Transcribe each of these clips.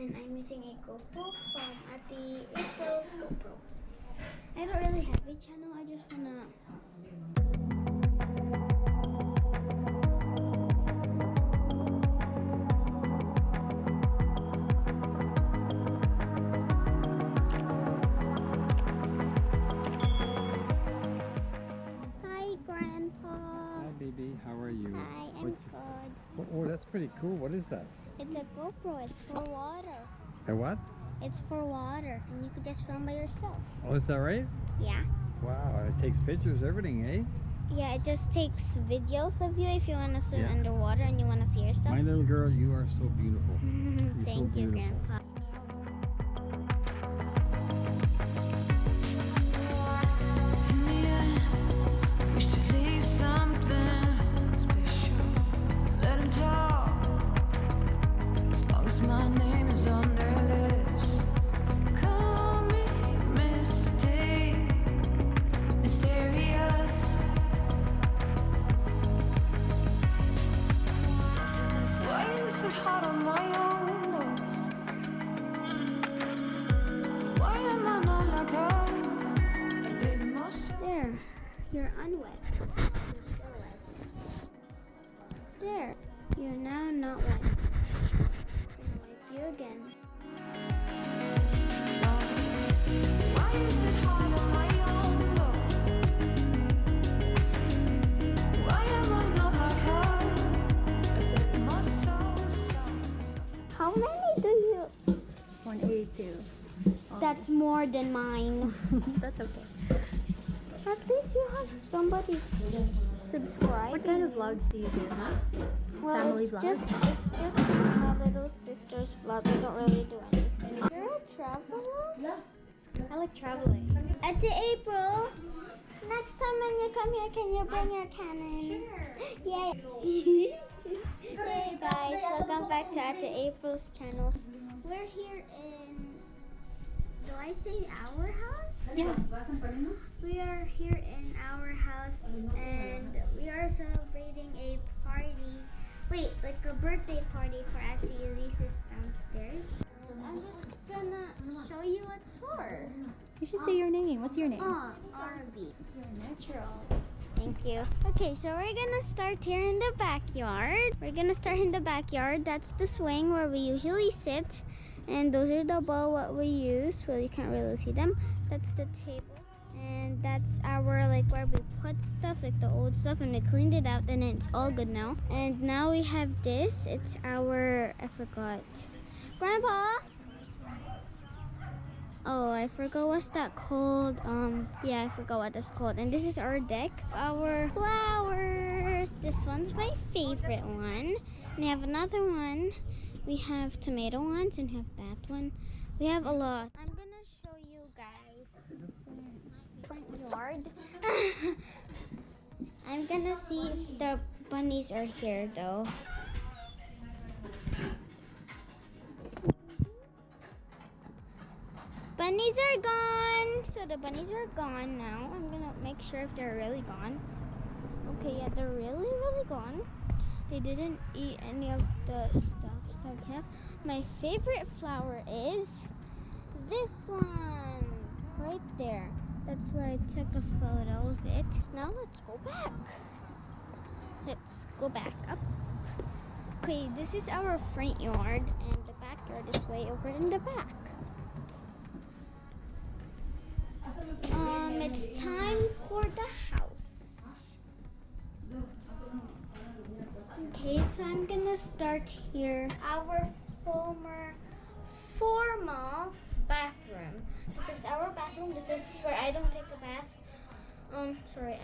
and I'm using a GoPro from Auntie April's GoPro. I don't really have a channel, I just wanna... Hi, Grandpa. Hi, baby. How are you? Hi, I'm good. Oh, that's pretty cool. What is that? It's a GoPro, it's for water. A what? It's for water, and you could just film by yourself. Oh, is that right? Yeah. Wow, it takes pictures, everything, eh? Yeah, it just takes videos of you if you want to swim Yeah. underwater and you want to see yourself. My little girl, you are so beautiful. You're Thank so you, beautiful. Grandpa. There, you're unwet. You're still wet. There, you're now not wet. I'm gonna wipe you again. How many do you? 182. That's more than mine. That's okay. At least you have somebody subscribe. What kind of vlogs do you do, huh? Well, Family it's vlogs? just my little sister's vlog. I don't really do anything. You're a traveler? I like traveling. At the April, next time when you come here, can you bring your Canon? Sure. Yay! Hey guys, welcome back to Ate April's channel. We're here in, do I say our house? Yeah. We are here in our house and we are celebrating a party. Wait, like a birthday party for Auntie Elise's downstairs. I'm just gonna show you a tour. You should say your name. What's your name? Arbie. You're natural. Thank you. Okay, so we're gonna start here in the backyard. That's the swing where we usually sit. And those are the ball what we use. Well, you can't really see them. That's the table. And that's our, like, where we put stuff, like the old stuff, and we cleaned it out and it's all good now. And now we have this. It's our, I forgot. Grandpa? Oh, I forgot what's that called. Yeah, I forgot what that's called. And this is our deck. Our flowers. This one's my favorite one. And we have another one. We have tomato ones and we have that one. We have a lot. I'm gonna show you guys my front yard. I'm gonna see if the bunnies are here though. Bunnies are gone. So the bunnies are gone now. I'm gonna make sure if they're really gone. Okay, yeah, they're really gone. They didn't eat any of the stuff that we have. My favorite flower is this one right there. That's where I took a photo of it. Now let's go back. Let's go back up. Okay, this is our front yard and the backyard is way over in the back. It's time for the house. Okay, so I'm gonna start here. Our formal bathroom. This is our bathroom. This is where I don't take a bath. Sorry,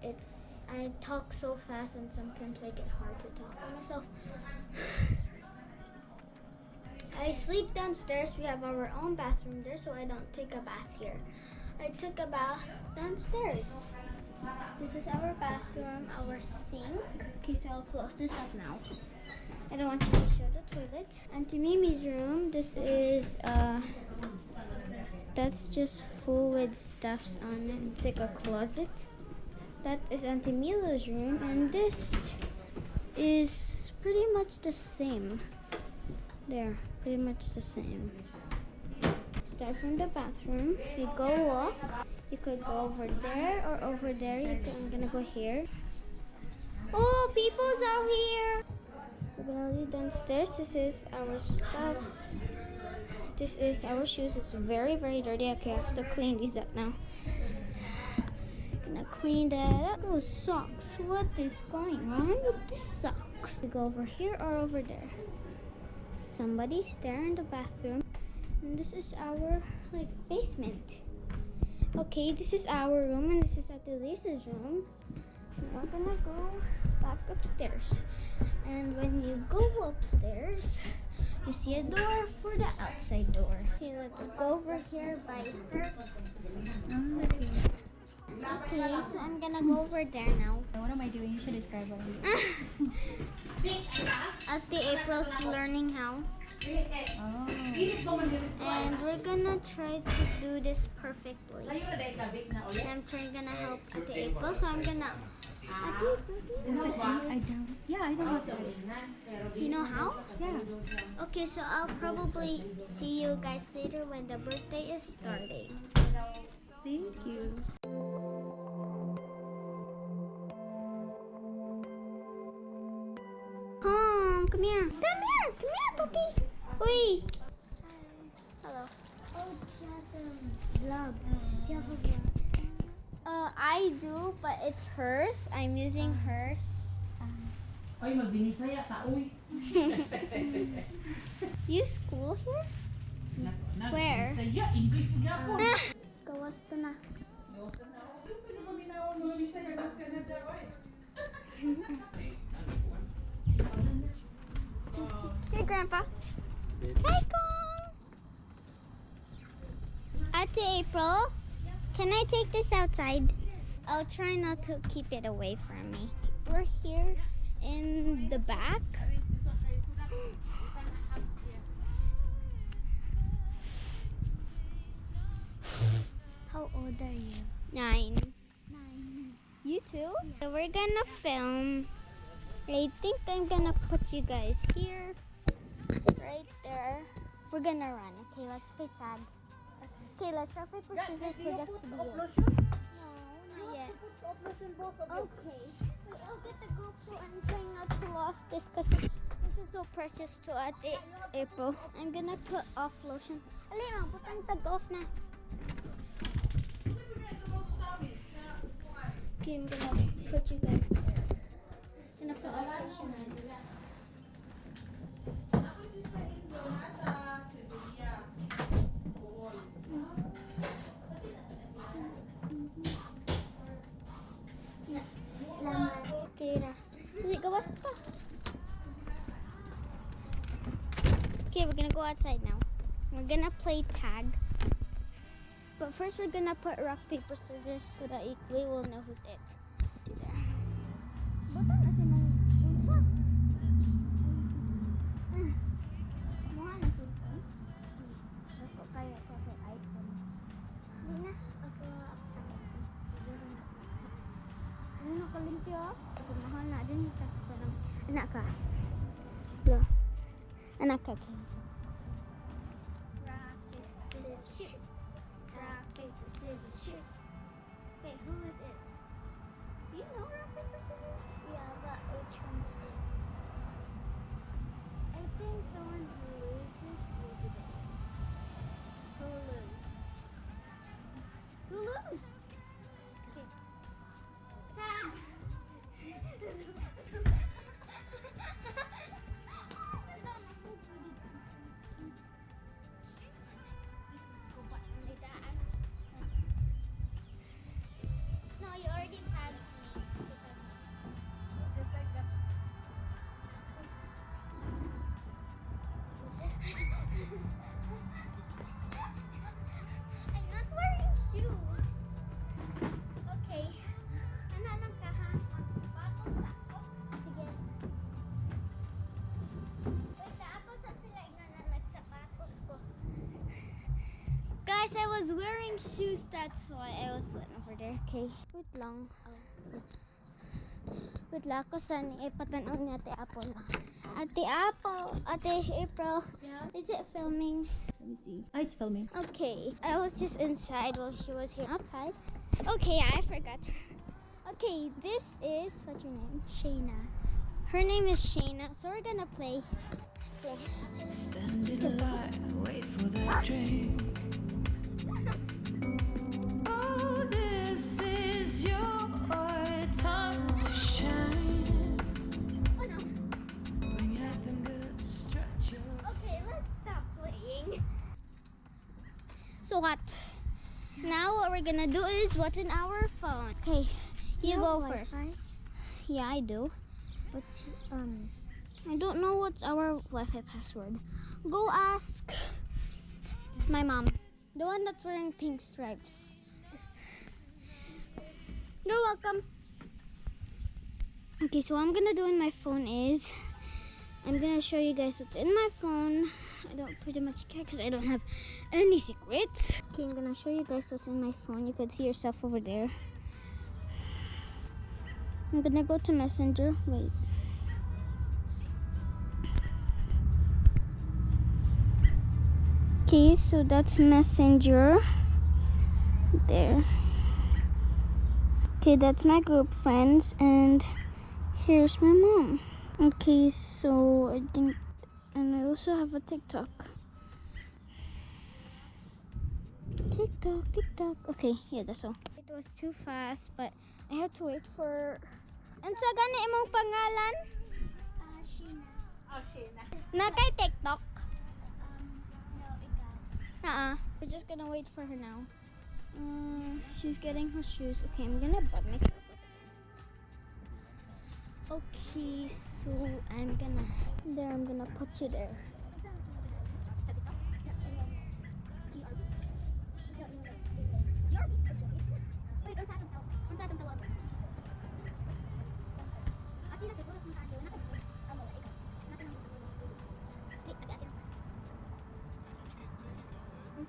I talk so fast and sometimes I get hard to talk by myself. Sorry. I sleep downstairs. We have our own bathroom there, so I don't take a bath here. I took a bath downstairs. This is our bathroom, our sink. Okay, so I'll close this up now. I don't want you to show the toilet. Auntie Mimi's room, this is, that's just full with stuffs on it. It's like a closet. That is Auntie Milo's room, and this is pretty much the same. There, pretty much the same. Start from the bathroom. You go walk. You could go over there or over there. I'm gonna go here. Oh, people's out here. We're gonna leave downstairs. This is our stuffs. This is our shoes. It's very, very dirty. Okay, I have to clean these up now. Gonna clean that up. Those socks. What is going on with these socks? We go over here or over there. Somebody's there in the bathroom. And this is our basement. Okay, this is our room and this is Atelie's room. We're gonna go back upstairs. And when you go upstairs, you see a door for the outside door. Okay, let's go over here by her. Okay, so I'm gonna go over there now. What am I doing? You should describe what I'm doing. Ate April's learning how. Oh. And we're gonna try to do this perfectly. And I'm gonna help Ate April, so I'm gonna... Ate April, I don't. Yeah, I know how to edit. you know how? Yeah. Okay, so I'll probably see you guys later when the birthday is starting. Thank you. Come here. Come here, puppy. Oi. Hello. Oh, she has a vlog. Do you have a vlog? I do, but it's hers. I'm using hers. Oy, magbinisaya ta, uy. You school here? Where? Saya, English mo gyapon. Kawasto na. Hey, Grandpa. Hey, Kong. Ate April, can I take this outside? I'll try not to keep it away from me. We're here in the back. How old are you? 9. 9. You too? So we're gonna film. I think I'm gonna put you guys here, right there. We're gonna run. Okay, let's play tag. Okay, let's rock paper scissors so that's the deal. No, not yet. Okay. Wait, I'll get the GoPro. I'm trying not to lose this because this is so precious to Ate April. I'm gonna put off lotion. Alima, putang tag-off na. Okay, I'm gonna put you guys there. I'm gonna put off lotion on. Okay, gawas pa. Okay, we're gonna go outside now. We're gonna play tag. But first we're gonna put rock, paper, scissors so that we will know who's it. Do there. Buta na si mong unsa. Muha na si phone. Ako kaya ko sa iPhone. Hindi na. Ako sa iPhone. Ano nakalimpyo? Kasi mahal na din ka ko ng anak ka. Lo. Anak ka. Rock, paper, scissors, shoot. Rock, paper, scissors, shoot. Okay, who is it? Do you know rock, paper, scissors? Yeah, but which one's it? I think the one who loses will be the one. Who lose? Who lose? Okay. Tag! No, you already tagged me. Just like that. I'm not wearing shoes. Okay. Ano lang ka ha? Sapatos ako. Sige. Wait, sapatos sa sila inanalag sapatos ko. Guys, I was wearing shoes. That's why I was sweating over there. Okay. Wait lang. Wait lang, ako saan ipatanaw ni Ate Apple na. Ate Apple, Ate April, is it filming? Let me see. Oh, it's filming. Okay, I was just inside while she was here outside. Okay, I forgot her. Okay, this is, what's your name? Shayna. Her name is Shayna, so we're gonna play. Okay. Stand in line, wait for the drink. Oh, this is your time to shine. Oh no. Bring out them good stretches. Okay, let's stop playing. So what? Now what we're gonna do is what's in our phone. Okay, you go first. Yeah, I do. What's I don't know what's our Wi-Fi password. Go ask my mom. The one that's wearing pink stripes. You're welcome. Okay, so what I'm gonna do in my phone is I'm gonna show you guys what's in my phone. I don't pretty much care because I don't have any secrets. Okay, I'm gonna show you guys what's in my phone. You can see yourself over there. I'm gonna go to Messenger. Wait. Okay, so that's Messenger. There. Okay, that's my group friends, and here's my mom. Okay, so I think, and I also have a TikTok. TikTok. Okay, yeah, that's all. It was too fast, but I had to wait for. And sa gani imong pangalan? Sheena. Oh, Sheena. Na kay TikTok? We're just gonna wait for her now. She's getting her shoes. Okay, I'm gonna butt myself up again. Okay, so I'm gonna put you there.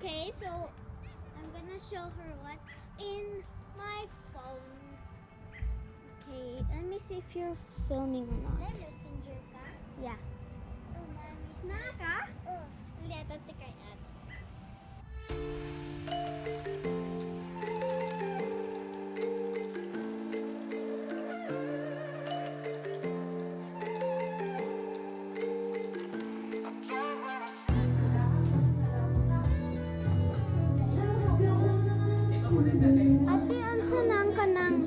Okay, so I'm gonna show her what's in my phone. Okay, let me see if you're filming or not. Messenger ka? Yeah. Naka? Lihat at kay Ad. Ate, ansa nang kanang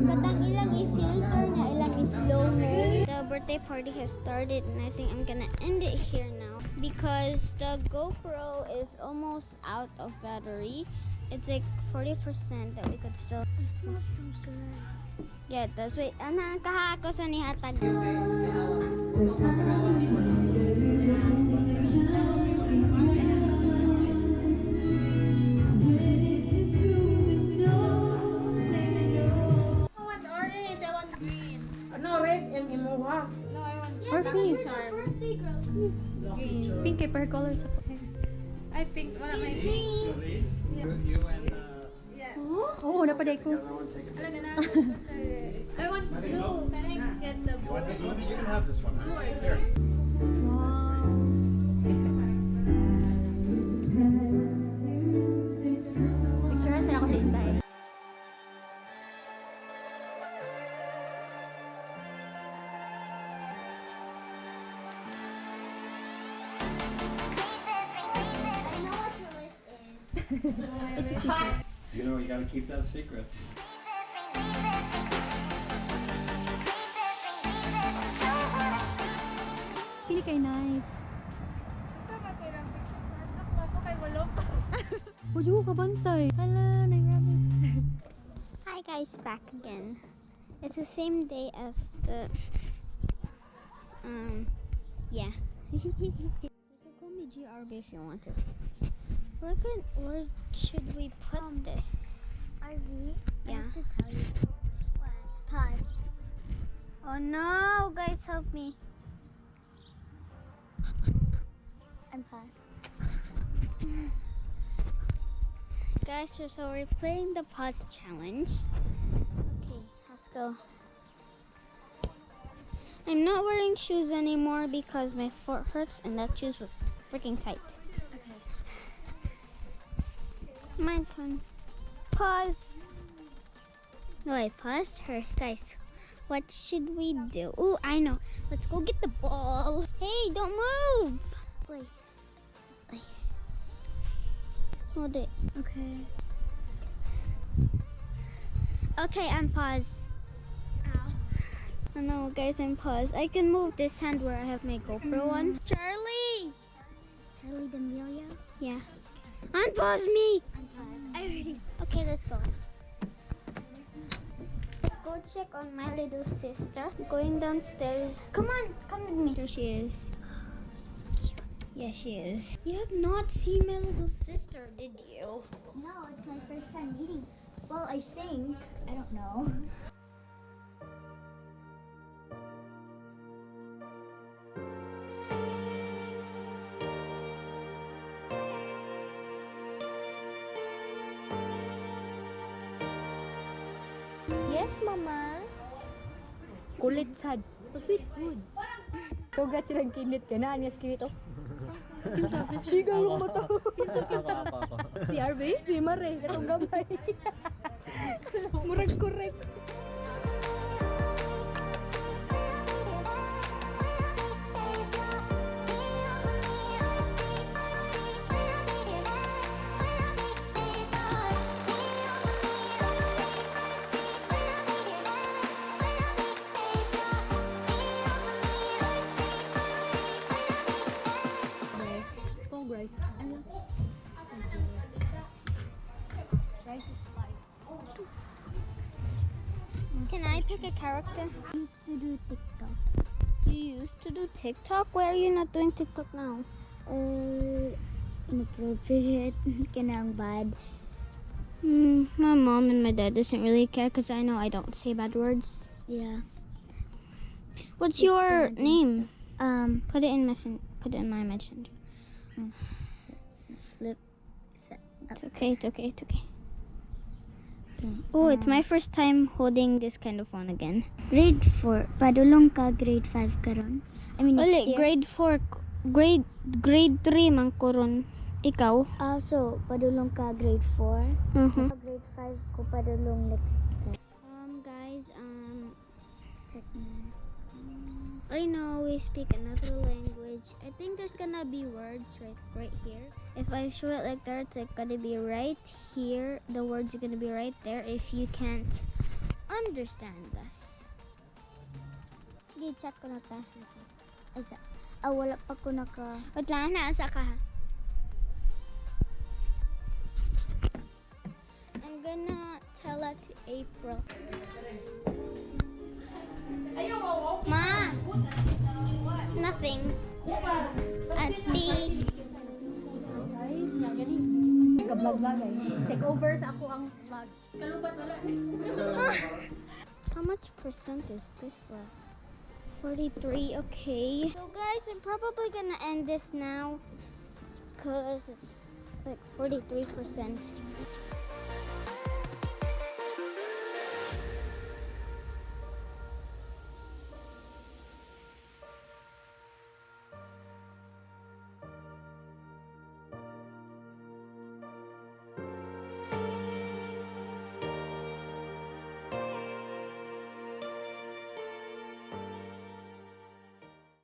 katang ilang i-filter na ilang i-slow mo. The birthday party has started and I think I'm gonna end it here now because the GoPro is almost out of battery. It's like 40% that we could still. It smells so good. Yeah, it does. Wait, anang kaha ako sa nihatag. No, red and imuha. Or pink. Birthday girl. Pink kay per color sa hair. I think wala may Pink. You and Oh, napaday ko. Alaga na ako sa I want blue. Can I get the you want this one? You can have this one. Here. Wow. Picture na ako sa Inday. I know what your wish is. It's a secret. You know, you gotta keep that secret. Pili kay nice. ako kay Walok. Uyo ka bantay. Hala, nag-rabbit. Hi guys, back again. It's the same day as the yeah. You can call me Arbie if you want to. Where should we put this? Arbie, I Yeah. have to tell you. What? Pause. Oh no, guys, help me. And pause. Guys, so we're playing the pause challenge. Okay, let's go. I'm not wearing shoes anymore because my foot hurts and that shoes was freaking tight. Okay. My turn. Pause. No, I paused her. Guys, what should we do? Oh, I know. Let's go get the ball. Hey, don't move. Wait. Hold it. Okay. Okay, I'm paused. Ow. Oh no, guys, I'm paused. I can move this hand where I have my GoPro on. Charlie! Charlie D'Amelio. Yeah. Unpause me! Unpause. I already. Okay, let's go. Let's go check on my little sister. Going downstairs. Come on, come with me. There she is. She's cute. Yeah, she is. You have not seen my little sister, did you? No, it's my first time meeting. Well, I think. I don't know. Yes, Mama. Kulit sad. Sweet good. Sugat silang kinit ka na. Anyas kinit oh. Sigaw lang mo to. Ako. Si Arbie, si Mare, katong gamay. Murag correct. Rice. Rice is fine. Can I pick a character? I used to do TikTok. You used to do TikTok? Why are you not doing TikTok now? Inappropriate. Kanang bad. My mom and my dad doesn't really care because I know I don't say bad words. Yeah. What's Just your changing name? stuff. Put it in my messenger. Flip. It's okay, it's okay, it's okay. Okay. Oh, it's my first time holding this kind of phone again. Grade 4. Padulong ka grade 5 karon. I mean next Uli, year. grade 4, grade 3 man koron. Ikaw? Also, padulong ka grade 4. Mhm. Grade 5 ko padulong next year. Guys, I know we speak another language. I think there's gonna be words right here. If I show it like that, it's like gonna be right here. The words are gonna be right there if you can't understand us. Gi-chat ko na ta. Asa? Wala pa ko naka... Wait lang, naasa ka ha? I'm gonna tell it to April. Ma! Nothing. Ati. Guys, nga gani. Nag-vlog guys. Take over sa ako ang vlog. Kalubat wala. How much percent is this left? 43, okay. So guys, I'm probably gonna end this now because it's like 43%.